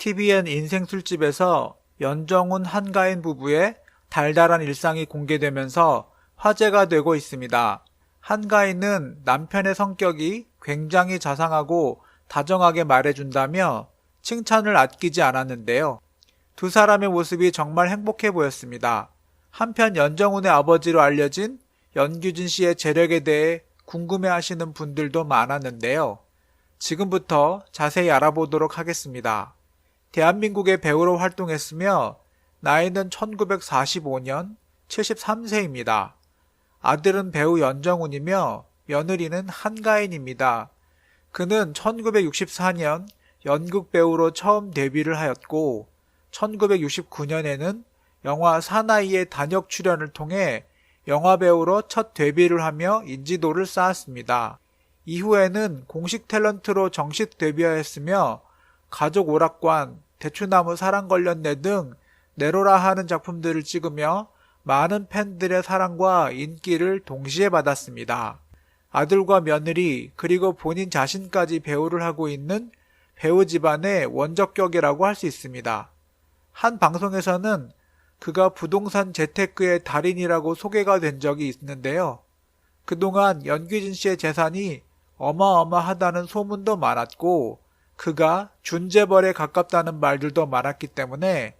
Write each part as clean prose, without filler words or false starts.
TVN 인생 술집에서 연정훈 한가인 부부의 달달한 일상이 공개되면서 화제가 되고 있습니다. 한가인은 남편의 성격이 굉장히 자상하고 다정하게 말해준다며 칭찬을 아끼지 않았는데요. 두 사람의 모습이 정말 행복해 보였습니다. 한편 연정훈의 아버지로 알려진 연규진 씨의 재력에 대해 궁금해하시는 분들도 많았는데요. 지금부터 자세히 알아보도록 하겠습니다. 대한민국의 배우로 활동했으며 나이는 1945년 73세입니다. 아들은 배우 연정훈이며 며느리는 한가인입니다. 그는 1964년 연극 배우로 처음 데뷔를 하였고 1969년에는 영화 사나이의 단역 출연을 통해 영화배우로 첫 데뷔를 하며 인지도를 쌓았습니다. 이후에는 공식 탤런트로 정식 데뷔하였으며 가족 오락관, 대추나무 사랑걸렸네 등 내로라 하는 작품들을 찍으며 많은 팬들의 사랑과 인기를 동시에 받았습니다. 아들과 며느리 그리고 본인 자신까지 배우를 하고 있는 배우 집안의 원적격이라고 할 수 있습니다. 한 방송에서는 그가 부동산 재테크의 달인이라고 소개가 된 적이 있는데요. 그동안 연규진 씨의 재산이 어마어마하다는 소문도 많았고 그가 준재벌에 가깝다는 말들도 많았기 때문에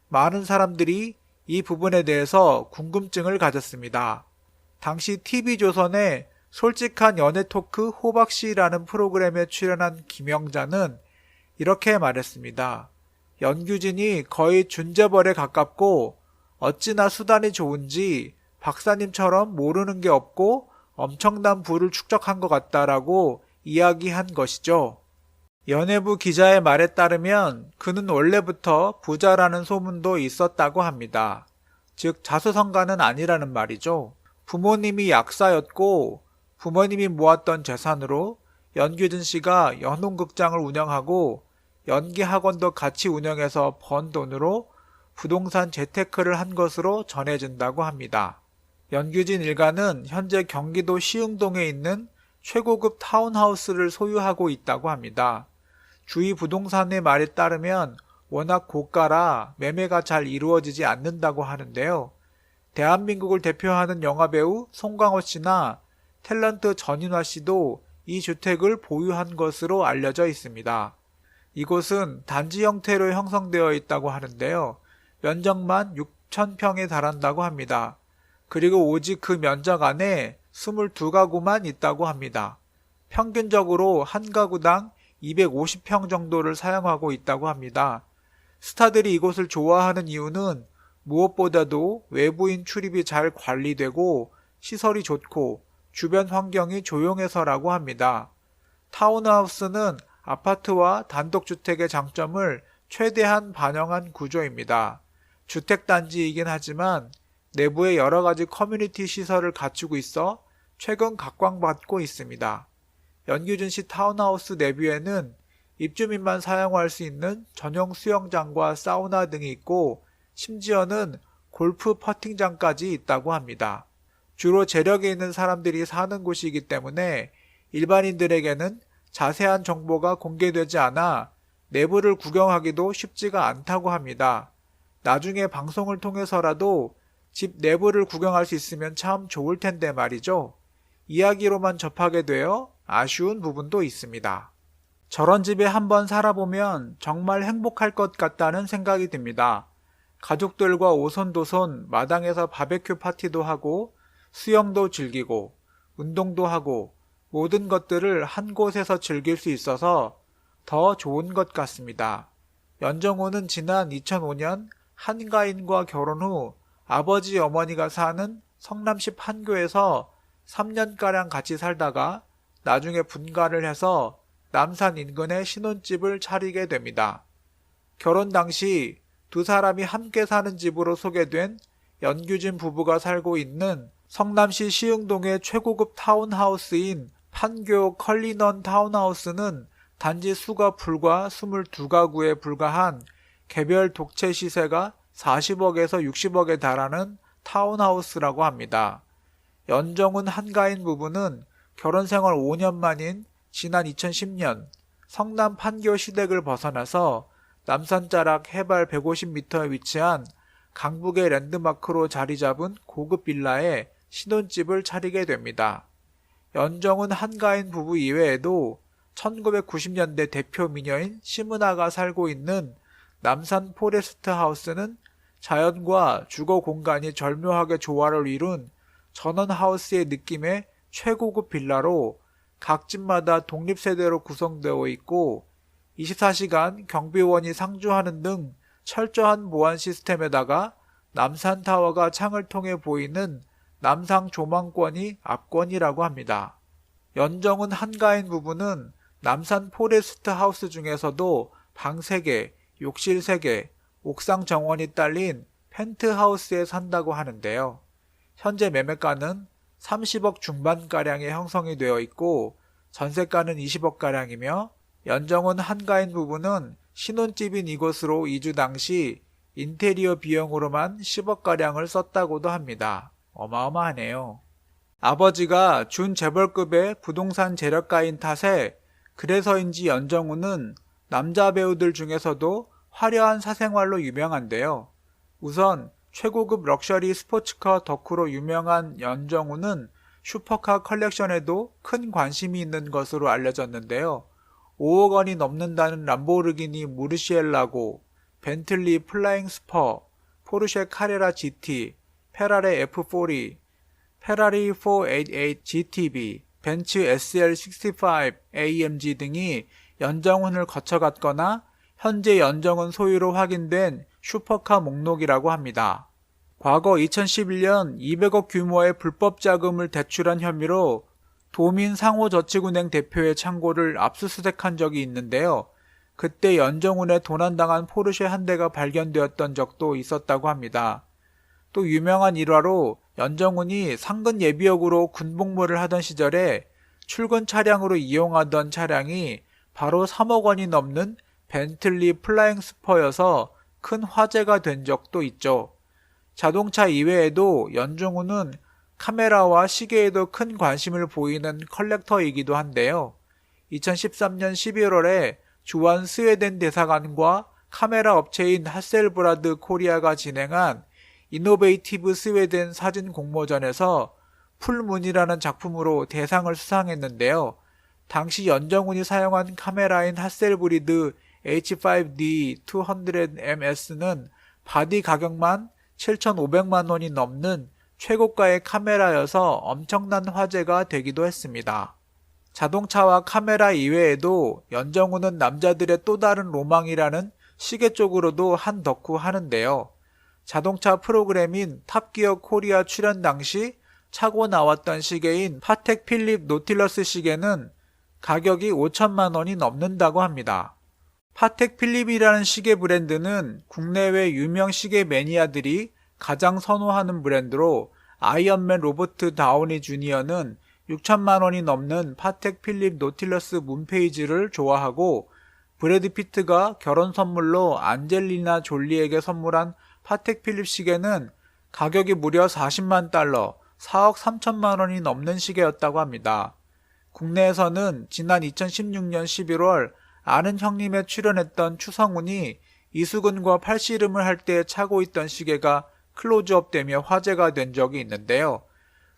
많은 사람들이 이 부분에 대해서 궁금증을 가졌습니다. 당시 TV조선의 솔직한 연애 토크 호박씨라는 프로그램에 출연한 김영자는 이렇게 말했습니다. 연규진이 거의 준재벌에 가깝고 어찌나 수단이 좋은지 박사님처럼 모르는 게 없고 엄청난 부를 축적한 것 같다라고 이야기한 것이죠. 연예부 기자의 말에 따르면 그는 원래부터 부자라는 소문도 있었다고 합니다. 즉 자수성가는 아니라는 말이죠. 부모님이 약사였고 부모님이 모았던 재산으로 연규진 씨가 연홍극장을 운영하고 연기학원도 같이 운영해서 번 돈으로 부동산 재테크를 한 것으로 전해진다고 합니다. 연규진 일가는 현재 경기도 시흥동에 있는 최고급 타운하우스를 소유하고 있다고 합니다. 주위 부동산의 말에 따르면 워낙 고가라 매매가 잘 이루어지지 않는다고 하는데요. 대한민국을 대표하는 영화배우 송강호 씨나 탤런트 전인화 씨도 이 주택을 보유한 것으로 알려져 있습니다. 이곳은 단지 형태로 형성되어 있다고 하는데요. 면적만 6,000평에 달한다고 합니다. 그리고 오직 그 면적 안에 22가구만 있다고 합니다. 평균적으로 한 가구당 250평 정도를 사용하고 있다고 합니다. 스타들이 이곳을 좋아하는 이유는 무엇보다도 외부인 출입이 잘 관리되고 시설이 좋고 주변 환경이 조용해서라고 합니다. 타운하우스는 아파트와 단독주택의 장점을 최대한 반영한 구조입니다. 주택단지이긴 하지만 내부에 여러가지 커뮤니티 시설을 갖추고 있어 최근 각광받고 있습니다. 연규진 씨 타운하우스 내부에는 입주민만 사용할 수 있는 전용 수영장과 사우나 등이 있고 심지어는 골프 퍼팅장까지 있다고 합니다. 주로 재력이 있는 사람들이 사는 곳이기 때문에 일반인들에게는 자세한 정보가 공개되지 않아 내부를 구경하기도 쉽지가 않다고 합니다. 나중에 방송을 통해서라도 집 내부를 구경할 수 있으면 참 좋을 텐데 말이죠. 이야기로만 접하게 되어 아쉬운 부분도 있습니다. 저런 집에 한번 살아보면 정말 행복할 것 같다는 생각이 듭니다. 가족들과 오손도손 마당에서 바베큐 파티도 하고 수영도 즐기고 운동도 하고 모든 것들을 한 곳에서 즐길 수 있어서 더 좋은 것 같습니다. 연정훈은 지난 2005년 한가인과 결혼 후 아버지 어머니가 사는 성남시 판교에서 3년가량 같이 살다가 나중에 분가를 해서 남산 인근에 신혼집을 차리게 됩니다. 결혼 당시 두 사람이 함께 사는 집으로 소개된 연규진 부부가 살고 있는 성남시 시흥동의 최고급 타운하우스인 판교 컬리넌 타운하우스는 단지 수가 불과 22가구에 불과한 개별 독채 시세가 40억에서 60억에 달하는 타운하우스라고 합니다. 연정훈 한가인 부부는 결혼 생활 5년 만인 지난 2010년 성남 판교 시댁을 벗어나서 남산자락 해발 150m에 위치한 강북의 랜드마크로 자리 잡은 고급 빌라에 신혼집을 차리게 됩니다. 연정훈 한가인 부부 이외에도 1990년대 대표 미녀인 심은하가 살고 있는 남산 포레스트 하우스는 자연과 주거 공간이 절묘하게 조화를 이룬 전원하우스의 느낌의 최고급 빌라로 각 집마다 독립세대로 구성되어 있고 24시간 경비원이 상주하는 등 철저한 보안 시스템에다가 남산타워가 창을 통해 보이는 남상 조망권이 압권이라고 합니다. 연정훈 한가인 부부는 남산 포레스트 하우스 중에서도 방 3개, 욕실 3개, 옥상 정원이 딸린 펜트하우스에 산다고 하는데요. 현재 매매가는 30억 중반가량에 형성이 되어 있고 전세가는 20억가량이며 연정훈 한가인 부부는 신혼집인 이곳으로 이주 당시 인테리어 비용으로만 10억가량을 썼다고도 합니다. 어마어마하네요. 아버지가 준재벌급의 부동산 재력가인 탓에 그래서인지 연정훈은 남자 배우들 중에서도 화려한 사생활로 유명한데요. 우선 최고급 럭셔리 스포츠카 덕후로 유명한 연정훈은 슈퍼카 컬렉션에도 큰 관심이 있는 것으로 알려졌는데요. 5억 원이 넘는다는 람보르기니 무르시엘라고, 벤틀리 플라잉 스퍼, 포르쉐 카레라 GT, 페라리 F40, 페라리 488 GTB, 벤츠 SL65 AMG 등이 연정훈을 거쳐갔거나 현재 연정훈 소유로 확인된 슈퍼카 목록이라고 합니다. 과거 2011년 200억 규모의 불법 자금을 대출한 혐의로 도민상호저축은행 대표의 창고를 압수수색한 적이 있는데요. 그때 연정훈의 도난당한 포르쉐 한 대가 발견되었던 적도 있었다고 합니다. 또 유명한 일화로 연정훈이 상근 예비역으로 군복무를 하던 시절에 출근 차량으로 이용하던 차량이 바로 3억 원이 넘는 벤틀리 플라잉 스퍼여서 큰 화제가 된 적도 있죠. 자동차 이외에도 연정훈은 카메라와 시계에도 큰 관심을 보이는 컬렉터이기도 한데요. 2013년 11월에 주한 스웨덴 대사관과 카메라 업체인 하셀브라드 코리아가 진행한 이노베이티브 스웨덴 사진 공모전에서 풀문이라는 작품으로 대상을 수상했는데요. 당시 연정훈이 사용한 카메라인 하셀브리드 H5D200MS는 바디 가격만 7,500만 원이 넘는 최고가의 카메라여서 엄청난 화제가 되기도 했습니다. 자동차와 카메라 이외에도 연정훈은 남자들의 또 다른 로망이라는 시계 쪽으로도 한 덕후 하는데요. 자동차 프로그램인 탑기어 코리아 출연 당시 차고 나왔던 시계인 파텍 필립 노틸러스 시계는 가격이 5천만 원이 넘는다고 합니다. 파텍 필립이라는 시계 브랜드는 국내외 유명 시계 매니아들이 가장 선호하는 브랜드로 아이언맨 로버트 다우니 주니어는 6천만 원이 넘는 파텍 필립 노틸러스 문페이지를 좋아하고 브래드 피트가 결혼 선물로 안젤리나 졸리에게 선물한 파텍 필립 시계는 가격이 무려 40만 달러, 4억 3천만 원이 넘는 시계였다고 합니다. 국내에서는 지난 2016년 11월 아는 형님에 출연했던 추성훈이 이수근과 팔씨름을 할 때 차고 있던 시계가 클로즈업되며 화제가 된 적이 있는데요.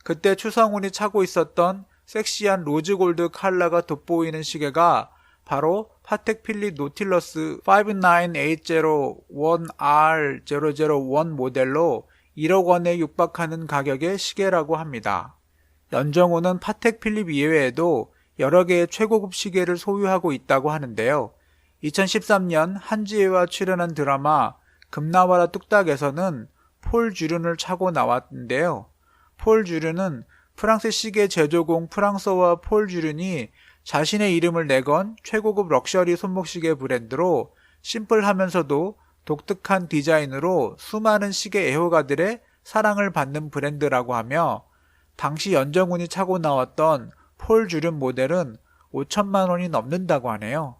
그때 추성훈이 차고 있었던 섹시한 로즈골드 컬러가 돋보이는 시계가 바로 파텍 필립 노틸러스 59801R001 모델로 1억 원에 육박하는 가격의 시계라고 합니다. 연정훈은 파텍 필립 이외에도 여러 개의 최고급 시계를 소유하고 있다고 하는데요. 2013년 한지혜와 출연한 드라마 금나와라 뚝딱에서는 폴 주른을 차고 나왔는데요. 폴 주른은 프랑스 시계 제조공 프랑소와 폴 주른이 자신의 이름을 내건 최고급 럭셔리 손목시계 브랜드로 심플하면서도 독특한 디자인으로 수많은 시계 애호가들의 사랑을 받는 브랜드라고 하며 당시 연정훈이 차고 나왔던 폴 주른 모델은 5천만 원이 넘는다고 하네요.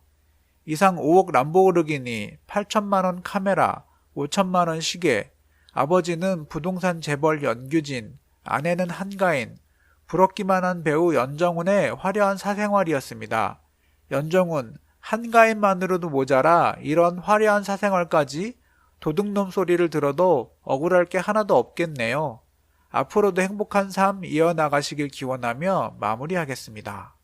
이상 5억 람보르기니, 8천만 원 카메라, 5천만 원 시계, 아버지는 부동산 재벌 연규진, 아내는 한가인, 부럽기만 한 배우 연정훈의 화려한 사생활이었습니다. 연정훈, 한가인만으로도 모자라 이런 화려한 사생활까지 도둑놈 소리를 들어도 억울할 게 하나도 없겠네요. 앞으로도 행복한 삶 이어나가시길 기원하며 마무리하겠습니다.